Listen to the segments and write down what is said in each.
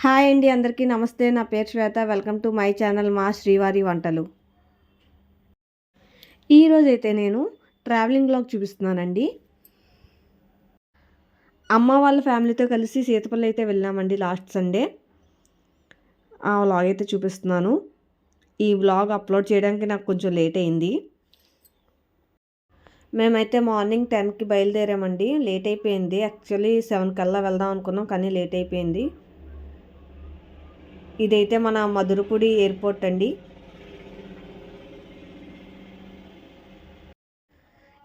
Hi అండి, అందరికీ నమస్తే. నా పేరు శ్వేత. వెల్కమ్ టు మై ఛానల్ మా శ్రీవారి వంటలు. ఈరోజైతే నేను ట్రావెలింగ్ వ్లాగ్ చూపిస్తున్నానండి. అమ్మ వాళ్ళ ఫ్యామిలీతో కలిసి సీతపల్లి అయితే వెళ్ళామండి లాస్ట్ సండే. ఆ వ్లాగ్ అయితే చూపిస్తున్నాను. ఈ వ్లాగ్ అప్లోడ్ చేయడానికి నాకు కొంచెం లేట్ అయింది. మేమైతే మార్నింగ్ 10కి బయలుదేరామండి. లేట్ అయిపోయింది. యాక్చువల్లీ 7 కల్లా వెళ్దాం అనుకున్నాం, కానీ లేట్ అయిపోయింది. ఇదైతే మన మధురపూడి ఎయిర్పోర్ట్ అండి.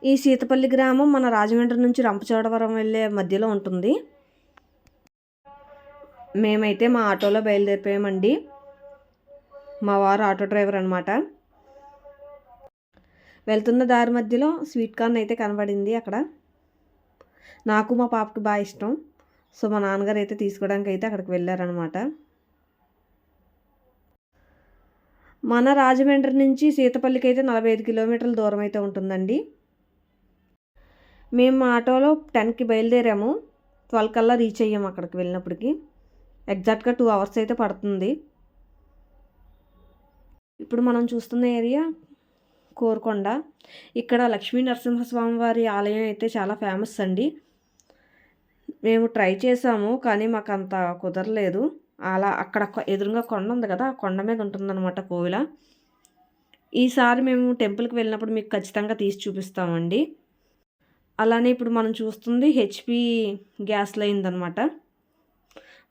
ఈ సీతపల్లి గ్రామం మన రాజమండ్రి నుంచి రంపచోడవరం వెళ్ళే మధ్యలో ఉంటుంది. మేమైతే మా ఆటోలో బయలుదేరిపోయామండి. మా వారు ఆటో డ్రైవర్ అనమాట. వెళ్తున్న దారి మధ్యలో స్వీట్ కార్న్ అయితే కనబడింది అక్కడ. నాకు మా పాపకి బాగా ఇష్టం. సో మా నాన్నగారు అయితే తీసుకోవడానికి అయితే అక్కడికి వెళ్ళారనమాట. మన రాజమండ్రి నుంచి సీతపల్లికి అయితే 45 కిలోమీటర్ల దూరం అయితే ఉంటుందండి. మేము ఆటోలో 10కి బయలుదేరాము. 12 కల్లా రీచ్ అయ్యాము అక్కడికి వెళ్ళినప్పటికి. ఎగ్జాక్ట్గా 2 అవర్స్ అయితే పడుతుంది. ఇప్పుడు మనం చూస్తున్న ఏరియా కోరుకొండ. ఇక్కడ లక్ష్మీ నరసింహస్వామి వారి ఆలయం అయితే చాలా ఫేమస్ అండి. మేము ట్రై చేసాము, కానీ మాకు అంత కుదరలేదు. అలా అక్కడ ఎదురుగా కొండ ఉంది కదా, ఆ కొండ మీద ఉంటుందన్నమాట కోవిల. ఈసారి మేము టెంపుల్కి వెళ్ళినప్పుడు మీకు ఖచ్చితంగా తీసి చూపిస్తామండి. అలానే ఇప్పుడు మనం చూస్తుంది హెచ్పి గ్యాస్ లైన్ అనమాట.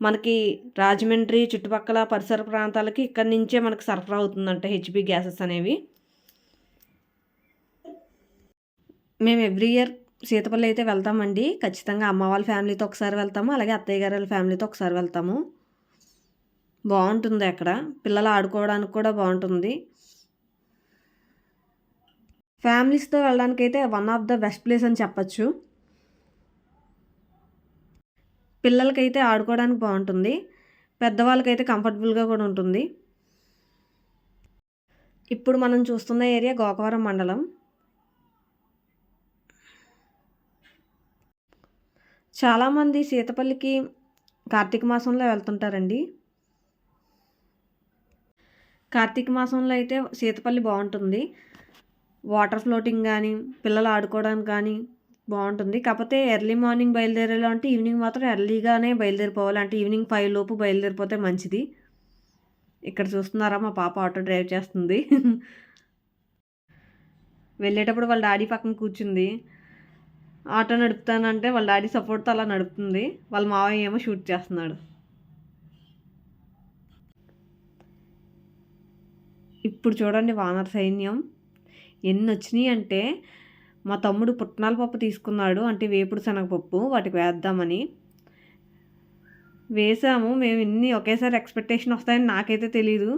మనకి రాజమండ్రి చుట్టుపక్కల పరిసర ప్రాంతాలకి ఇక్కడి నుంచే మనకి సరఫరా అవుతుందంట హెచ్పి గ్యాసెస్ అనేవి. మేము ఎవ్రీ ఇయర్ సీతపల్లి అయితే వెళ్తామండి. ఖచ్చితంగా అమ్మ వాళ్ళ ఫ్యామిలీతో ఒకసారి వెళ్తాము, అలాగే అత్తయ్య గారి వాళ్ళ ఫ్యామిలీతో ఒకసారి వెళ్తాము. బాగుంటుంది అక్కడ, పిల్లలు ఆడుకోవడానికి కూడా బాగుంటుంది. ఫ్యామిలీస్తో వెళ్ళడానికి అయితే one of the best place అని చెప్పచ్చు. పిల్లలకైతే ఆడుకోవడానికి బాగుంటుంది, పెద్దవాళ్ళకైతే కంఫర్టబుల్గా కూడా ఉంటుంది. ఇప్పుడు మనం చూస్తున్న ఏరియా గోకవరం మండలం. చాలామంది సీతపల్లికి కార్తీక మాసంలో వెళ్తుంటారండి. కార్తీక మాసంలో అయితే సీతపల్లి బాగుంటుంది. వాటర్ ఫ్లోటింగ్ కానీ పిల్లలు ఆడుకోవడానికి కానీ బాగుంటుంది. కాకపోతే ఎర్లీ మార్నింగ్ బయలుదేరేలా అంటే ఈవినింగ్ మాత్రం ఎర్లీగానే బయలుదేరిపోవాలి. అంటే ఈవినింగ్ 5 లోపు బయలుదేరిపోతే మంచిది. ఇక్కడ చూస్తున్నారా, మా పాప ఆటో డ్రైవ్ చేస్తుంది. వెళ్ళేటప్పుడు వాళ్ళ డాడీ పక్కన కూర్చుంది. ఆటో నడుపుతానంటే వాళ్ళ డాడీ సపోర్ట్తో అలా నడుపుతుంది. వాళ్ళ మావయ్య ఏమో షూట్ చేస్తున్నాడు. ఇప్పుడు చూడండి వానర సైన్యం ఎన్ని వచ్చినాయి అంటే, మా తమ్ముడు పుట్నాల పప్పు తీసుకున్నాడు, అంటే వేపుడు శనగపప్పు, వాటికి వేద్దామని వేసాము. మేము ఇన్ని ఒకేసారి ఎక్స్పెక్టేషన్ వస్తాయని నాకైతే తెలీదు.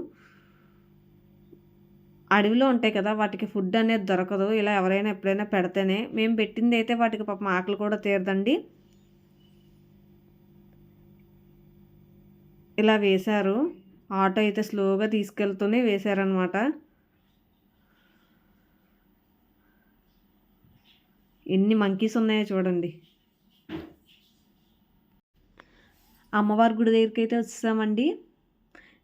అడవిలో ఉంటాయి కదా, వాటికి ఫుడ్ అనేది దొరకదు. ఇలా ఎవరైనా ఎప్పుడైనా పెడితేనే. మేము పెట్టింది అయితే వాటికి పాపం ఆకలి కూడా తీరదండి. ఇలా వేశారు. ఆటో అయితే స్లోగా తీసుకెళ్తూనే వేశారనమాట. ఎన్ని మంకీస్ ఉన్నాయో చూడండి. అమ్మవారి గుడి దగ్గరికి అయితే వచ్చేసామండి.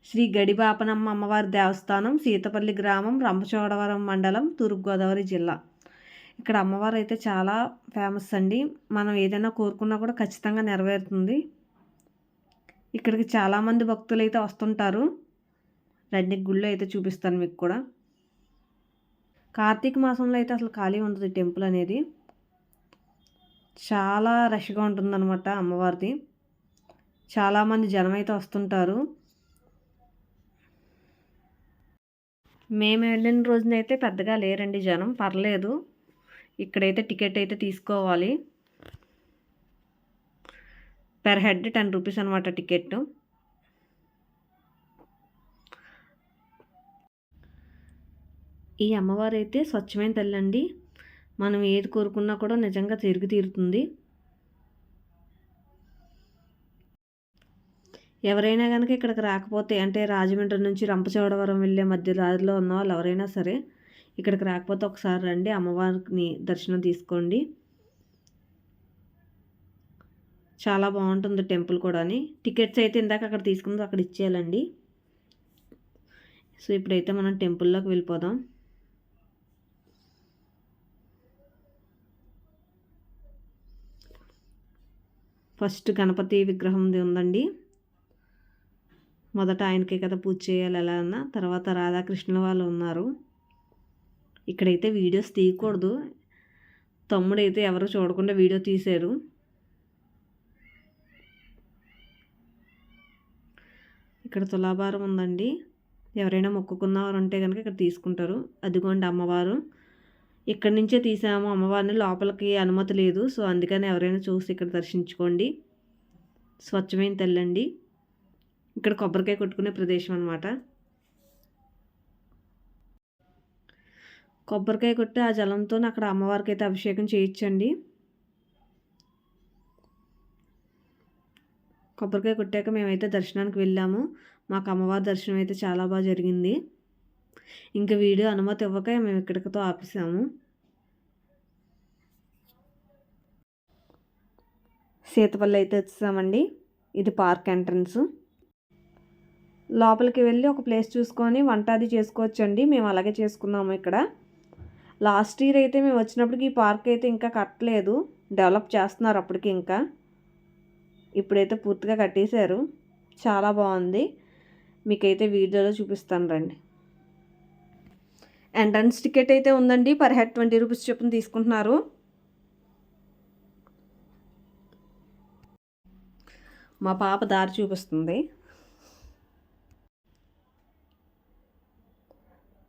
శ్రీ గడిబాపనమ్మ అమ్మవారి దేవస్థానం, సీతపల్లి గ్రామం, రంపచోడవరం మండలం, తూర్పుగోదావరి జిల్లా. ఇక్కడ అమ్మవారు అయితే చాలా ఫేమస్ అండి. మనం ఏదైనా కోరుకున్నా కూడా ఖచ్చితంగా నెరవేరుతుంది. ఇక్కడికి చాలామంది భక్తులు అయితే వస్తుంటారు. రండి గుళ్ళో అయితే చూపిస్తాను మీకు కూడా. కార్తీక మాసంలో అయితే అసలు ఖాళీ ఉంటుంది టెంపుల్ అనేది. చాలా రష్గా ఉంటుందన్నమాట అమ్మవారిది. చాలామంది జనం అయితే వస్తుంటారు. మేము వెళ్ళిన రోజునైతే పెద్దగా లేరండి జనం, పర్లేదు. ఇక్కడైతే టికెట్ అయితే తీసుకోవాలి. పెర్ హెడ్ 10 రూపీస్ అనమాట టికెట్. ఈ అమ్మవారు అయితే స్వచ్ఛమైన తల్లి అండి. మనం ఏది కోరుకున్నా కూడా నిజంగా తిరిగి తీరుతుంది. ఎవరైనా కనుక ఇక్కడికి రాకపోతే, అంటే రాజమండ్రి నుంచి రంపచోడవరం వెళ్ళే మధ్య దారిలో ఉన్న వాళ్ళు ఎవరైనా సరే ఇక్కడికి రాకపోతే ఒకసారి రండి, అమ్మవారిని దర్శనం తీసుకోండి. చాలా బాగుంటుంది టెంపుల్ కూడాని. టికెట్స్ అయితే ఇందాక అక్కడ తీసుకుందో అక్కడ ఇచ్చేయాలండి. సో ఇప్పుడైతే మనం టెంపుల్లోకి వెళ్ళిపోదాం. ఫస్ట్ గణపతి విగ్రహంది ఉందండి. మొదట ఆయనకే కదా పూజ చేయాలి ఎలా అన్నా. తర్వాత రాధాకృష్ణుల వాళ్ళు ఉన్నారు. ఇక్కడైతే వీడియోస్ తీయకూడదు. తమ్ముడైతే ఎవరు చూడకుండా వీడియో తీశారు. ఇక్కడ తులాభారం ఉందండి. ఎవరైనా మొక్కుకున్నవారు ఉంటే కనుక ఇక్కడ తీసుకుంటారు. అదిగోండి అమ్మవారు. ఇక్కడి నుంచే తీసాము అమ్మవారిని. లోపలికి అనుమతి లేదు. సో అందుకని ఎవరైనా చూసి ఇక్కడ దర్శించుకోండి. స్వచ్ఛమైన తల్లండి. ఇక్కడ కొబ్బరికాయ కొట్టుకునే ప్రదేశం అనమాట. కొబ్బరికాయ కొట్టి ఆ జలంతో అక్కడ అమ్మవారికి అయితే అభిషేకం చేయించండి. కొబ్బరికాయ కొట్టాక మేమైతే దర్శనానికి వెళ్ళాము. మాకు అమ్మవారి దర్శనం అయితే చాలా బాగా జరిగింది. ఇంకా వీడియో అనుమతి ఇవ్వక మేము ఇక్కడితో ఆపేసాము. సీతపల్లి అయితే వచ్చేసామండి. ఇది పార్క్ ఎంట్రన్స్. లోపలికి వెళ్ళి ఒక ప్లేస్ చూసుకొని వంట అది చేసుకోవచ్చండి. మేము అలాగే చేసుకున్నాము ఇక్కడ. లాస్ట్ ఇయర్ అయితే మేము వచ్చినప్పటికి ఈ పార్క్ అయితే ఇంకా కట్టలేదు. డెవలప్ చేస్తున్నారు అప్పటికి. ఇంకా ఇప్పుడైతే పూర్తిగా కట్టేశారు. చాలా బాగుంది. మీకైతే వీడియోలో చూపిస్తాను రండి. ఎంట్రన్స్ టికెట్ అయితే ఉందండి. పర్ హెడ్ 20 రూపీస్ చొప్పున తీసుకుంటున్నారు. మా పాప దారి చూపిస్తుంది.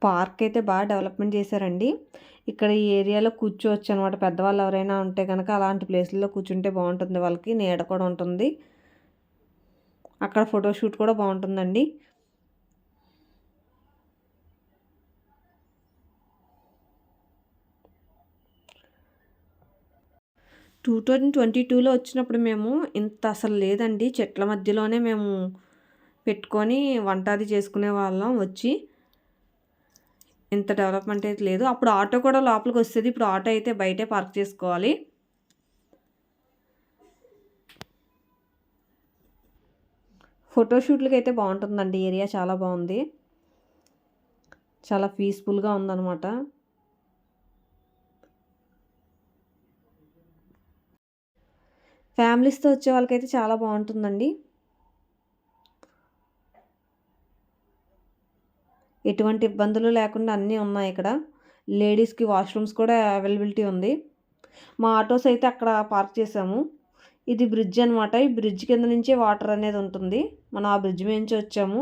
పార్క్ అయితే బాగా డెవలప్మెంట్ చేశారండి. ఇక్కడ ఈ ఏరియాలో కూర్చోవచ్చు అనమాట. పెద్దవాళ్ళు ఎవరైనా ఉంటే కనుక అలాంటి ప్లేస్లలో కూర్చుంటే బాగుంటుంది. వాళ్ళకి నీడ కూడా ఉంటుంది. అక్కడ ఫోటోషూట్ కూడా బాగుంటుందండి. టూ 2022లో వచ్చినప్పుడు మేము ఇంత అసలు లేదండి. చెట్ల మధ్యలోనే మేము పెట్టుకొని వంట అది చేసుకునే వాళ్ళం. వచ్చి ఇంత డెవలప్మెంట్ అయితే లేదు. అప్పుడు ఆటో కూడా లోపలికి వస్తుంది. ఇప్పుడు ఆటో అయితే బయటే పార్క్ చేసుకోవాలి. ఫోటోషూట్లకి అయితే బాగుంటుందండి. ఏరియా చాలా బాగుంది. చాలా పీస్ఫుల్గా ఉందన్నమాట. ఫ్యామిలీస్తో వచ్చే వాళ్ళకైతే చాలా బాగుంటుందండి. ఎటువంటి ఇబ్బందులు లేకుండా అన్నీ ఉన్నాయి ఇక్కడ. లేడీస్కి వాష్రూమ్స్ కూడా అవైలబిలిటీ ఉంది. మా ఆటోస్ అయితే అక్కడ పార్క్ చేసాము. ఇది బ్రిడ్జ్ అనమాట. ఈ బ్రిడ్జ్ కింద నుంచే వాటర్ అనేది ఉంటుంది. మనం ఆ బ్రిడ్జ్ మీద నుంచి వచ్చాము.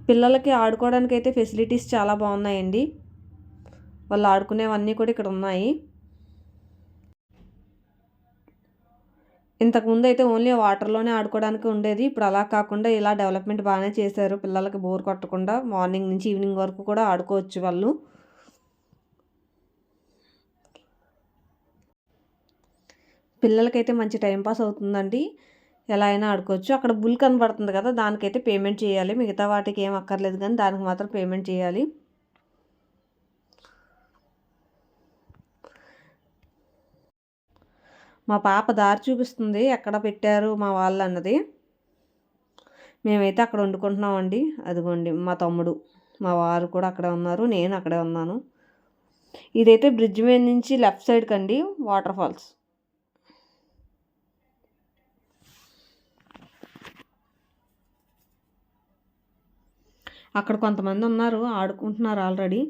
పిల్లలకి ఆడుకోవడానికి అయితే ఫెసిలిటీస్ చాలా బాగున్నాయండి. వాళ్ళు ఆడుకునేవన్నీ కూడా ఇక్కడ ఉన్నాయి. ఇంతకుముందు అయితే ఓన్లీ వాటర్లోనే ఆడుకోవడానికి ఉండేది. ఇప్పుడు అలా కాకుండా ఇలా డెవలప్మెంట్ బాగానే చేశారు. పిల్లలకి బోర్ కొట్టకుండా మార్నింగ్ నుంచి ఈవినింగ్ వరకు కూడా ఆడుకోవచ్చు వాళ్ళు. పిల్లలకైతే మంచి టైంపాస్ అవుతుందండి. ఎలా అయినా ఆడుకోవచ్చు. అక్కడ బుల్ కనబడుతుంది కదా, దానికైతే పేమెంట్ చేయాలి. మిగతా వాటికి ఏం అక్కర్లేదు కానీ దానికి మాత్రం పేమెంట్ చేయాలి. మా పాప దారి చూపిస్తుంది ఎక్కడ పెట్టారు మా వాళ్ళు అన్నది. మేమైతే అక్కడ వండుకుంటున్నామండి. అదిగోండి మా తమ్ముడు, మా వారు కూడా అక్కడే ఉన్నారు. నేను అక్కడే ఉన్నాను. ఇదైతే బ్రిడ్జ్ మీద నుంచి లెఫ్ట్ సైడ్ కండి వాటర్ ఫాల్స్. అక్కడ కొంతమంది ఉన్నారు, ఆడుకుంటున్నారు ఆల్రెడీ.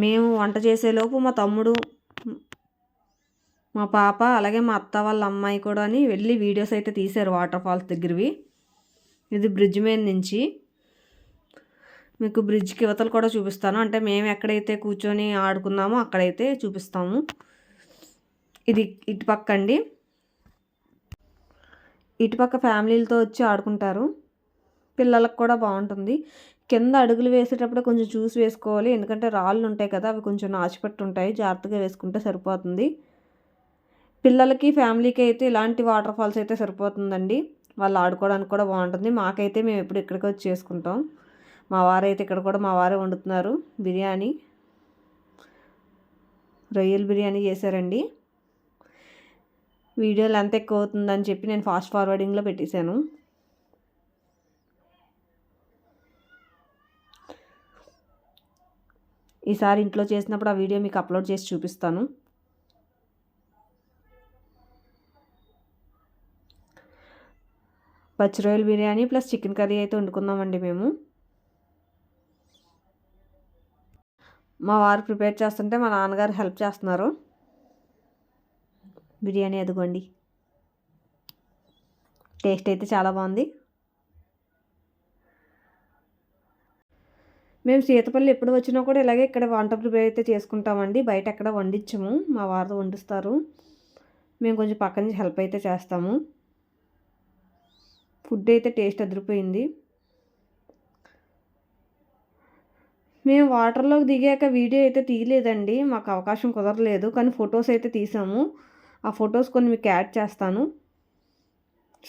మేము వంట చేసేలోపు మా తమ్ముడు, మా పాప, అలాగే మా అత్త వాళ్ళ అమ్మాయి కూడా వెళ్ళి వీడియోస్ అయితే తీశారు వాటర్ ఫాల్స్ దగ్గరవి. ఇది బ్రిడ్జ్ మీద నుంచి. మీకు బ్రిడ్జ్కి యువతలు కూడా చూపిస్తాను. అంటే మేము ఎక్కడైతే కూర్చొని ఆడుకున్నామో అక్కడైతే చూపిస్తాము. ఇది ఇటుపక్క అండి. ఇటుపక్క ఫ్యామిలీలతో వచ్చి ఆడుకుంటారు. పిల్లలకు కూడా బాగుంటుంది. కింద అడుగులు వేసేటప్పుడు కొంచెం చూసి వేసుకోవాలి. ఎందుకంటే రాళ్ళు ఉంటాయి కదా, అవి కొంచెం నాచిపెట్టు ఉంటాయి. జాగ్రత్తగా వేసుకుంటే సరిపోతుంది. పిల్లలకి ఫ్యామిలీకి అయితే ఇలాంటి వాటర్ ఫాల్స్ అయితే సరిపోతుందండి. వాళ్ళు ఆడుకోవడానికి కూడా బాగుంటుంది. మాకైతే మేము ఎప్పుడు ఇక్కడికి వచ్చి చేసుకుంటాం. మా వారైతే ఇక్కడ కూడా మా వారే వండుతున్నారు. బిర్యానీ, రొయ్యల బిర్యానీ చేశారండి. వీడియో లెంత్ ఎక్కువ అవుతుందని చెప్పి నేను ఫాస్ట్ ఫార్వర్డింగ్లో పెట్టేశాను. ఈసారి ఇంట్లో చేసినప్పుడు ఆ వీడియో మీకు అప్లోడ్ చేసి చూపిస్తాను. పచ్చి రొయ్యల బిర్యానీ ప్లస్ చికెన్ కర్రీ అయితే వండుకుందామండి మేము. మా వారు ప్రిపేర్ చేస్తుంటే మా నాన్నగారు హెల్ప్ చేస్తున్నారు. బిర్యానీ అదిగోండి, టేస్ట్ అయితే చాలా బాగుంది. మేము సీతపల్లి ఎప్పుడు వచ్చినా కూడా ఇలాగే ఇక్కడ వంట ప్రిపేర్ అయితే చేసుకుంటామండి. బయట ఎక్కడ వండించము, మా వారు వండిస్తారు. మేము కొంచెం పక్క నుంచి హెల్ప్ అయితే చేస్తాము. ఫుడ్ అయితే టేస్ట్ అదిరిపోయింది. మేము వాటర్లోకి దిగాక వీడియో అయితే తీయలేదండి, మాకు అవకాశం కుదరలేదు. కానీ ఫొటోస్ అయితే తీసాము. ఆ ఫొటోస్ కొన్ని మీకు యాడ్ చేస్తాను.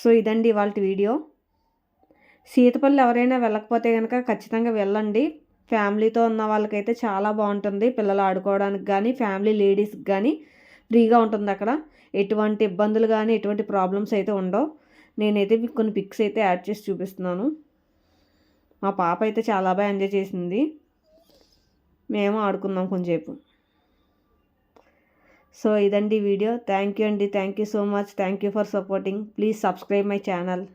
సో ఇదండి ఇవాళ వీడియో. సీతపల్లి ఎవరైనా వెళ్ళకపోతే కనుక ఖచ్చితంగా వెళ్ళండి. ఫ్యామిలీతో ఉన్న వాళ్ళకైతే చాలా బాగుంటుంది. పిల్లలు ఆడుకోవడానికి కానీ ఫ్యామిలీ లేడీస్కి కానీ ఫ్రీగా ఉంటుంది అక్కడ. ఎటువంటి ఇబ్బందులు కానీ ఎటువంటి ప్రాబ్లమ్స్ అయితే ఉండవు. నేనైతే మీకు కొన్ని పిక్స్ అయితే యాడ్ చేసి చూపిస్తున్నాను. మా పాప అయితే చాలా బాగా ఎంజాయ్ చేసింది. మేము ఆడుకున్నాం కొంచెంసేపు. సో ఇదండి వీడియో. థ్యాంక్ యూ అండి. Thank you so much. Thank you for supporting. Please subscribe my channel.